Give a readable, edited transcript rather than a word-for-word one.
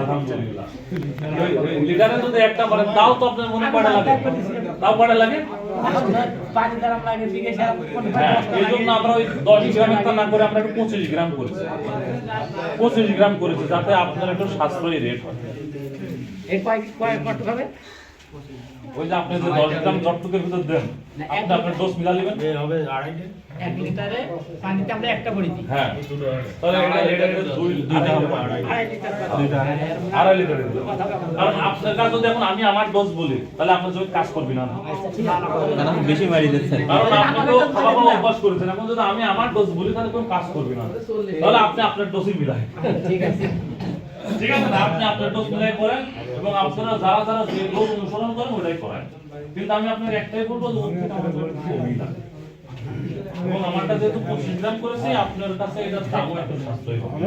আলহামদুলিল্লাহ। লিটারে যদি একটা বলেন তাও তো আপনার মনে কয়টা লাগে? তাও কয়টা লাগে? পানি গরম লাগে বিঘে সারা হ্যাঁ, এই জন্য আমরা ওই 10 গ্রামের তা না করে আমরা একটু 25 গ্রাম করেছি। 25 গ্রাম করেছি যাতে আপনার একটু সাশ্রয়ী রেট হয়। এই কয় কত হবে? ওই যে আপনি যে 10 গ্রাম যতটুকুর ভিতর দেন আপনি আপনার ডোজ মিলা নেবেন। হবে 2.5 1 লিটারে পানিতে আমরা একটা ভরি দিই। হ্যাঁ, তাহলে এটা 2 লিটার হবে। 2.5 লিটার আড়াই লিটারের দিবেন। কারণ আপনার কাছে যদি এখন আমি আমার ডোজ বলি তাহলে আপনি যদি কাজ করবেন না। কারণ বেশি মারি দিচ্ছেন। কারণ আপনি তো খাওয়া খাওয়া অভ্যাস করেছেন, এখন যদি আমি আমার ডোজ বলি তাহলে কোনো কাজ করবে না। তাহলে আপনি আপনার ডোজই মিলাই। ঠিক আছে। ঠিক আছে না? আপনি আপনার ডোজ মিলাই করেন এবং আপনারা যারা যারা যে ডোজ অনুসরণ করেন ওটাই করেন। কিন্তু আমি আপনাকে একটাই বলবো যে ওর থেকে আমার জন্য কমই না। এবং আমারটা যেহেতু 25 গ্রাম করেছি আপনার কাছে এটা দামও একটু সাশ্রয়ী হবে।